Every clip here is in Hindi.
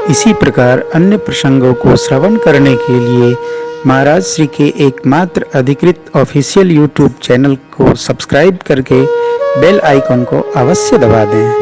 इसी प्रकार अन्य प्रसंगों को श्रवण करने के लिए महाराज श्री के एकमात्र अधिकृत ऑफिशियल यूट्यूब चैनल को सब्सक्राइब करके बेल आइकन को अवश्य दबा दें।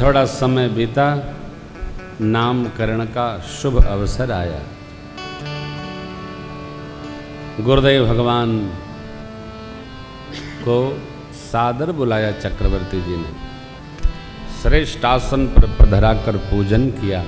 थोड़ा समय बीता, नामकरण का शुभ अवसर आया। गुरुदेव भगवान को सादर बुलाया चक्रवर्ती जी ने, श्रेष्ठ आसन पर पधराकर पूजन किया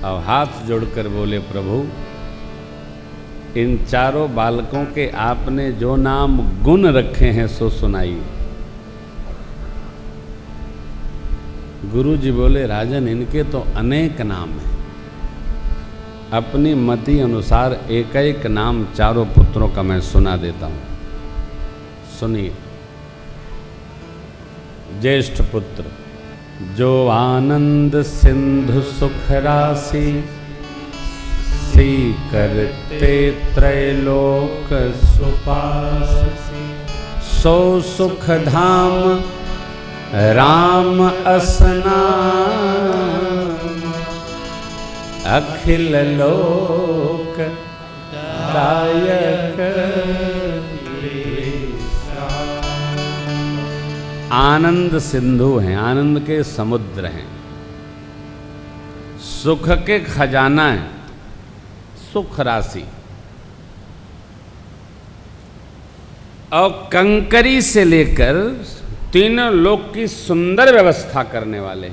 और हाथ जोड़कर बोले, प्रभु इन चारों बालकों के आपने जो नाम गुण रखे हैं सो सुनाइए। गुरु जी बोले, राजन इनके तो अनेक नाम हैं, अपनी मति अनुसार एक एक नाम चारों पुत्रों का मैं सुना देता हूं। सुनिए। ज्येष्ठ पुत्र जो आनंद सिंधु सुख राशि, सी करते त्रैलोक सुपासी, सो सुख धाम राम असनाम, अखिल लोक दायक। आनंद सिंधु हैं, आनंद के समुद्र हैं, सुख के खजाना हैं, सुख राशि, और कंकरी से लेकर तीनों लोक की सुंदर व्यवस्था करने वाले।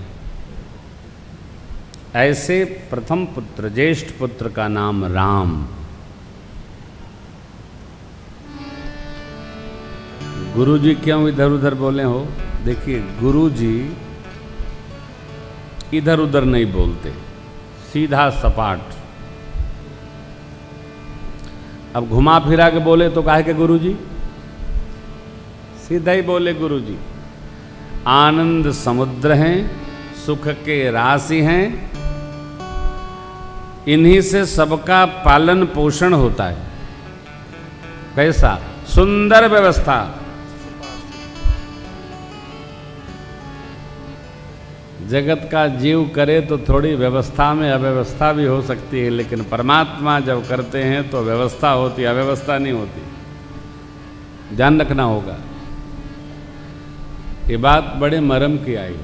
ऐसे प्रथम पुत्र ज्येष्ठ पुत्र का नाम राम। गुरु जी क्यों इधर उधर बोले हो? देखिए, गुरु जी इधर उधर नहीं बोलते, सीधा सपाट। अब घुमा फिरा के बोले तो काहे के गुरु जी? सीधा ही बोले गुरु जी। आनंद समुद्र हैं, सुख के राशि हैं, इन्हीं से सबका पालन पोषण होता है। कैसा सुंदर व्यवस्था। जगत का जीव करे तो थोड़ी व्यवस्था में अव्यवस्था भी हो सकती है, लेकिन परमात्मा जब करते हैं तो व्यवस्था होती है, अव्यवस्था नहीं होती। ध्यान रखना होगा। ये बात बड़े मर्म की आई।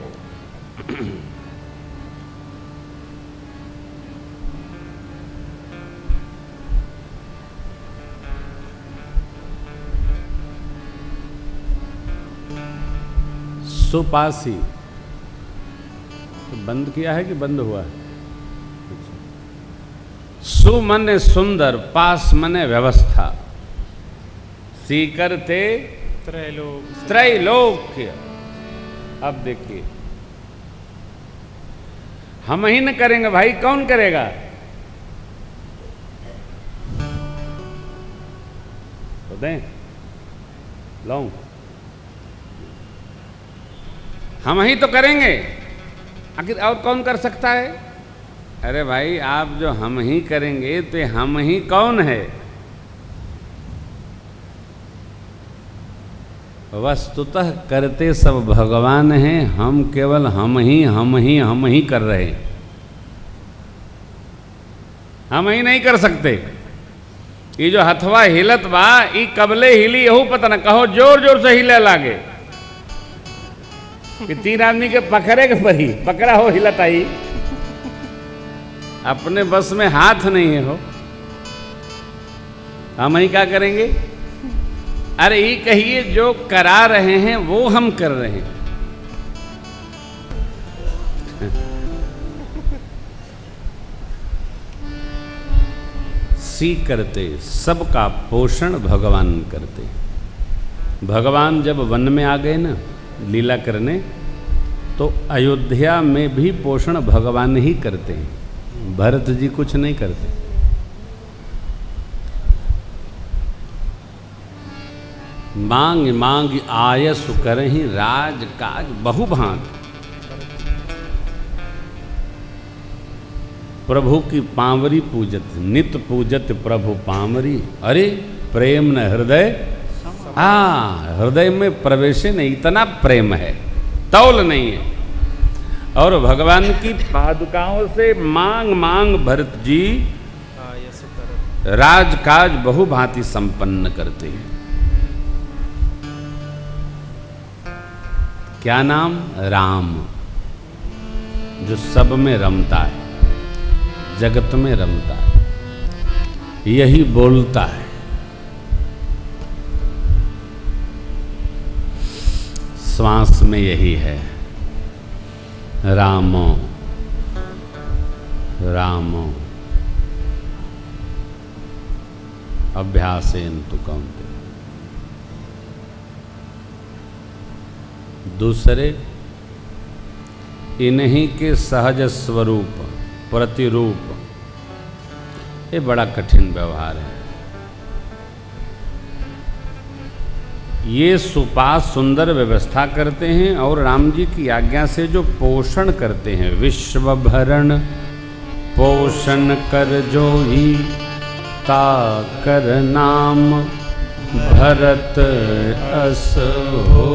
सुपासी तो बंद किया है कि बंद हुआ है? सु मने सुंदर, पास मने व्यवस्था, सीकर थे त्रैलोक्य। अब देखिए, हम ही न करेंगे भाई, कौन करेगा? तो दें लाऊं, हम ही तो करेंगे, आखिर और कौन कर सकता है? अरे भाई, आप जो हम ही करेंगे तो हम ही कौन है? वस्तुतः करते सब भगवान हैं, हम केवल हम ही कर रहे हैं। हम ही नहीं कर सकते। ये जो हथवा हिलत बा, ई कबले हिली यहू पता न, कहो जोर जोर से हिले लागे कि तीन आदमी के पकड़े के परी पकड़ा हो हिलत आई, अपने बस में हाथ नहीं है हो। हम ही क्या करेंगे? अरे ये कहिए, जो करा रहे हैं वो हम कर रहे हैं। सी करते, सबका पोषण भगवान करते। भगवान जब वन में आ गए ना लीला करने, तो अयोध्या में भी पोषण भगवान ही करते हैं, भरत जी कुछ नहीं करते। मांग मांग आयस करहि राज काज बहुभांत। प्रभु की पांवरी पूजत, नित पूजत प्रभु पांवरी। अरे प्रेम न हृदय, हृदय में प्रवेश नहीं, इतना प्रेम है, तौल नहीं है। और भगवान की पादुकाओं से मांग मांग भरत जी राजकाज बहुभांति संपन्न करते हैं। क्या नाम? राम, जो सब में रमता है, जगत में रमता है, यही बोलता है। श्वास में यही है, रामो रामो अभ्यासेन तु कौन्तेय। दूसरे इन्हीं के सहज स्वरूप प्रतिरूप, ये बड़ा कठिन व्यवहार है। ये सुपास सुंदर व्यवस्था करते हैं और राम जी की आज्ञा से जो पोषण करते हैं, विश्व भरण पोषण कर जो ही ता कर नाम भरत अस हो।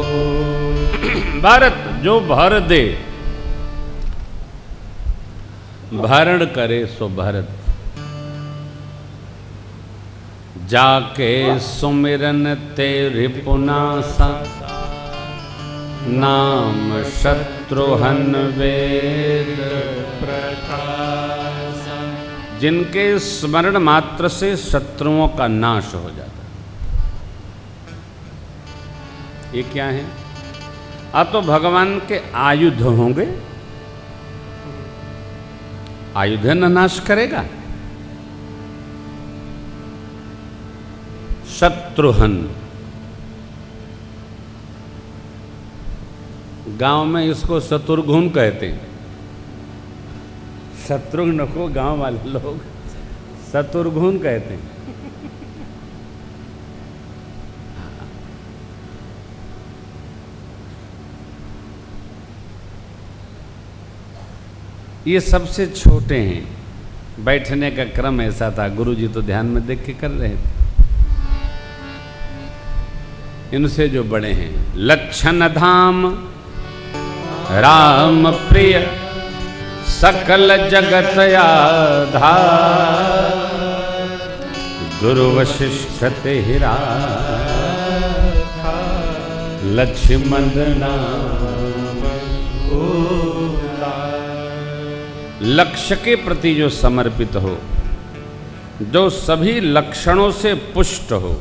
भरत जो भर दे, भरण करे सो भरत। जाके सुमिरन तेरे पुनासा, नाम शत्रुहन वेद प्रकाश। जिनके स्मरण मात्र से शत्रुओं का नाश हो जाता है। ये क्या है? तो भगवान के आयुध होंगे, आयुध न नाश करेगा। शत्रुहन, गांव में इसको शत्रुघ्न कहते हैं। शत्रुघ्न को गांव वाले लोग शत्रुघ्न कहते हैं। ये सबसे छोटे हैं। बैठने का क्रम ऐसा था, गुरुजी तो ध्यान में देख के कर रहे थे। इनसे जो बड़े हैं, लक्षण धाम राम प्रिय सकल जगत आधार। गुरु वशिष्ठ तेरा लक्ष्मण नाम। लक्ष्य के प्रति जो समर्पित हो, जो सभी लक्षणों से पुष्ट हो,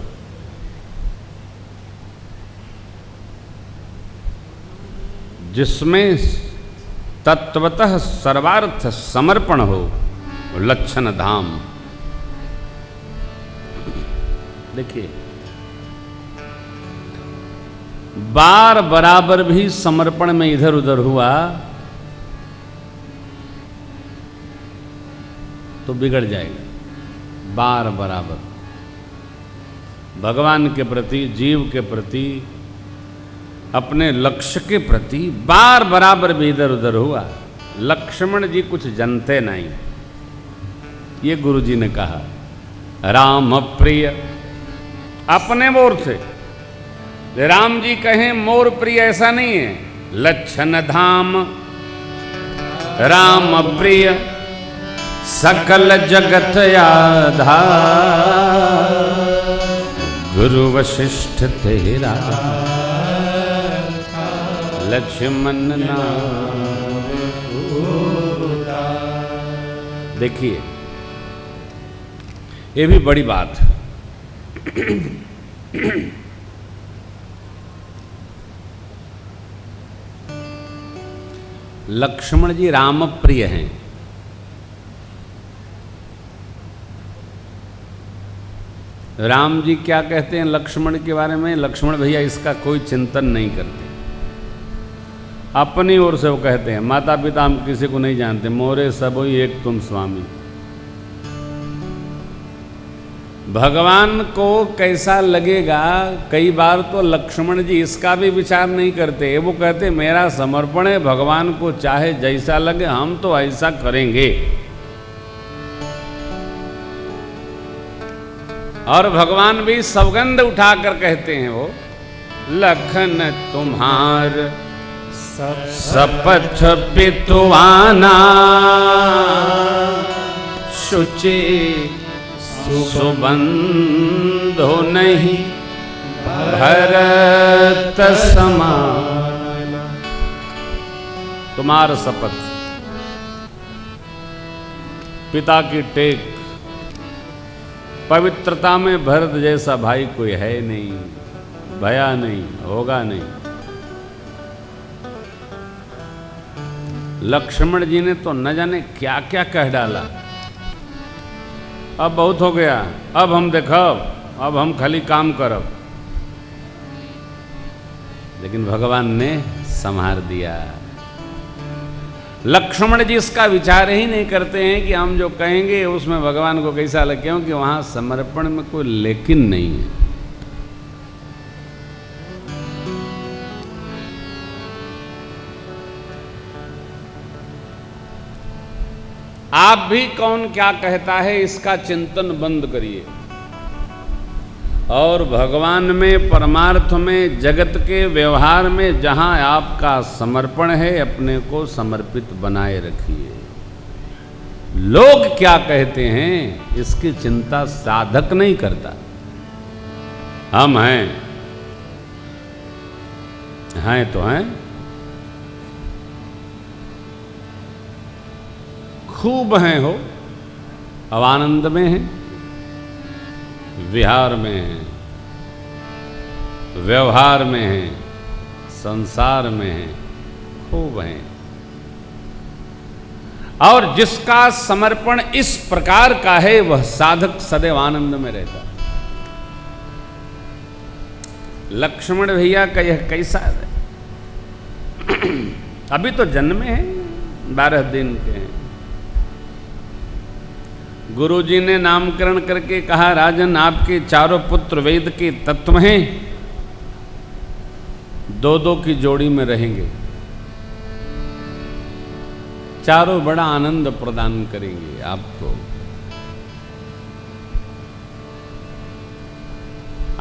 जिसमें तत्वतः सर्वार्थ समर्पण हो, लक्षण धाम। देखिए, बार बराबर भी समर्पण में इधर उधर हुआ तो बिगड़ जाएगा। बार बराबर भगवान के प्रति, जीव के प्रति, अपने लक्ष्य के प्रति बार बराबर भी इधर उधर हुआ, लक्ष्मण जी कुछ जानते नहीं। ये गुरु जी ने कहा, राम प्रिय, अपने मोर से। राम जी कहें मोर प्रिय, ऐसा नहीं है। लक्षण धाम राम प्रिय सकल जगत आधार। गुरु वशिष्ठ तेरा लक्ष्मण नाम। देखिए, ये भी बड़ी बात है। लक्ष्मण जी राम प्रिय हैं। राम जी क्या कहते हैं लक्ष्मण के बारे में? लक्ष्मण भैया इसका कोई चिंतन नहीं करते। अपनी ओर से वो कहते हैं, माता पिता हम किसी को नहीं जानते, मोरे सबोई एक तुम स्वामी। भगवान को कैसा लगेगा, कई बार तो लक्ष्मण जी इसका भी विचार नहीं करते। वो कहते मेरा समर्पण है, भगवान को चाहे जैसा लगे हम तो ऐसा करेंगे। और भगवान भी सौगंध उठाकर कहते हैं वो, लखन तुम्हार सपथ पितुआना, शुचि सुबंधो नहीं भरत समान। तुम्हार शपथ, पिता की टेक, पवित्रता में भरत जैसा भाई कोई है नहीं, भया नहीं, होगा नहीं। लक्ष्मण जी ने तो न जाने क्या क्या कह डाला। अब बहुत हो गया, अब हम देखब, अब हम खाली काम करब। लेकिन भगवान ने संहार दिया। लक्ष्मण जी इसका विचार ही नहीं करते हैं कि हम जो कहेंगे उसमें भगवान को कैसा लगे, क्योंकि वहां समर्पण में कोई लेकिन नहीं है। आप भी कौन क्या कहता है इसका चिंतन बंद करिए, और भगवान में, परमार्थ में, जगत के व्यवहार में जहां आपका समर्पण है, अपने को समर्पित बनाए रखिए। लोग क्या कहते हैं इसकी चिंता साधक नहीं करता। हम हैं तो हैं, खूब हैं हो, अब आनंद में हैं, विहार में हैं, व्यवहार में हैं, संसार में हैं, खूब हैं। और जिसका समर्पण इस प्रकार का है वह साधक सदैव आनंद में रहता। लक्ष्मण भैया का यह कैसा है? अभी तो जन्मे हैं, 12 दिन के हैं। गुरुजी ने नामकरण करके कहा, राजन आपके चारों पुत्र वेद के तत्व हैं, 2-2 की जोड़ी में रहेंगे, चारों बड़ा आनंद प्रदान करेंगे आपको।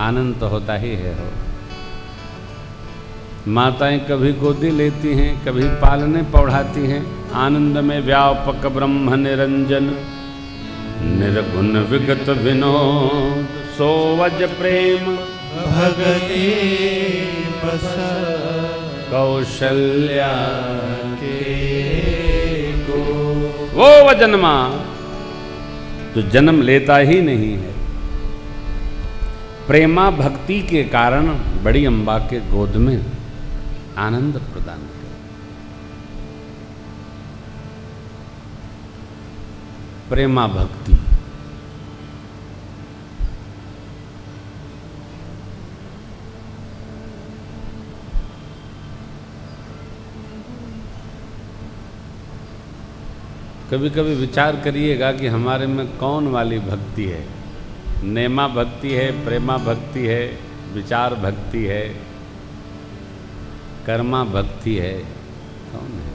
आनंद तो होता ही है हो। माताएं कभी गोदी लेती हैं, कभी पालने पढ़ाती हैं। आनंद में व्यापक ब्रह्म निरंजन, निर्गुण विगत विनोद, सोवज प्रेम भगति बस कौशल्या के को। वो वजन्मा जो जन्म लेता ही नहीं है, प्रेमा भक्ति के कारण बड़ी अम्बा के गोद में आनंद प्रदान करे। प्रेमा भक्ति, कभी कभी विचार करिएगा कि हमारे में कौन वाली भक्ति है। नेमा भक्ति है, प्रेमा भक्ति है, विचार भक्ति है, कर्मा भक्ति है, कौन है?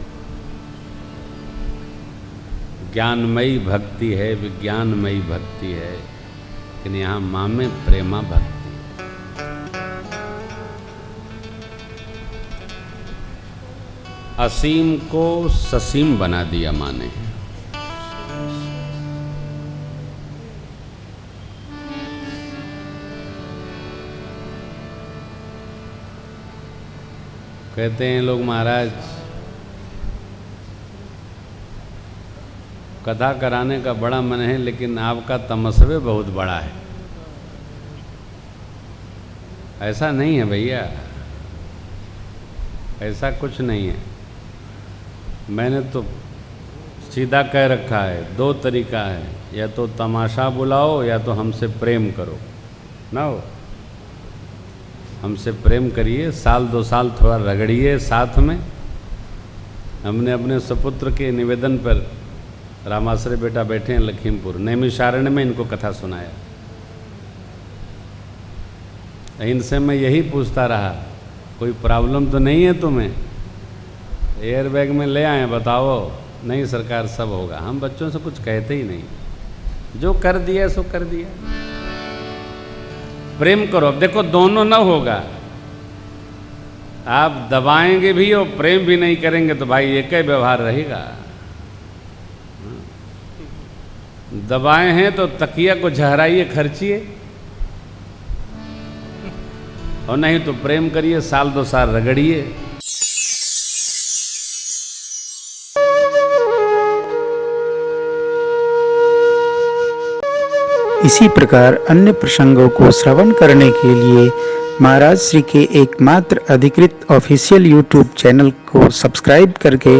ज्ञानमयी भक्ति है, विज्ञानमयी भक्ति है, लेकिन यहाँ माँ में प्रेमा भक्ति है। असीम को ससीम बना दिया माँ ने। कहते हैं लोग, महाराज कथा कराने का बड़ा मन है, लेकिन आपका तमस्वे बहुत बड़ा है। ऐसा नहीं है भैया, ऐसा कुछ नहीं है। मैंने तो सीधा कह रखा है, 2 तरीका है, या तो तमाशा बुलाओ या तो हमसे प्रेम करो। ना हो, हमसे प्रेम करिए, 1-2 साल थोड़ा रगड़िए साथ में। हमने अपने सुपुत्र के निवेदन पर, रामाश्रय बेटा बैठे हैं लखीमपुर, नैमिषारण्य में इनको कथा सुनाया। इनसे मैं यही पूछता रहा, कोई प्रॉब्लम तो नहीं है तुम्हें? एयरबैग में ले आए, बताओ। नहीं सरकार, सब होगा। हम बच्चों से कुछ कहते ही नहीं, जो कर दिया सो कर दिया। प्रेम करो। अब देखो दोनों न होगा, आप दबाएंगे भी और प्रेम भी नहीं करेंगे तो भाई एक ही व्यवहार रहेगा। दबाए हैं तो तकिया को झहराइए, खर्चिए, और नहीं तो प्रेम करिए, साल 2 साल रगड़िए। इसी प्रकार अन्य प्रसंगों को श्रवण करने के लिए महाराज श्री के एकमात्र अधिकृत ऑफिशियल यूट्यूब चैनल को सब्सक्राइब करके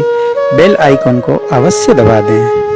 बेल आइकन को अवश्य दबा दें।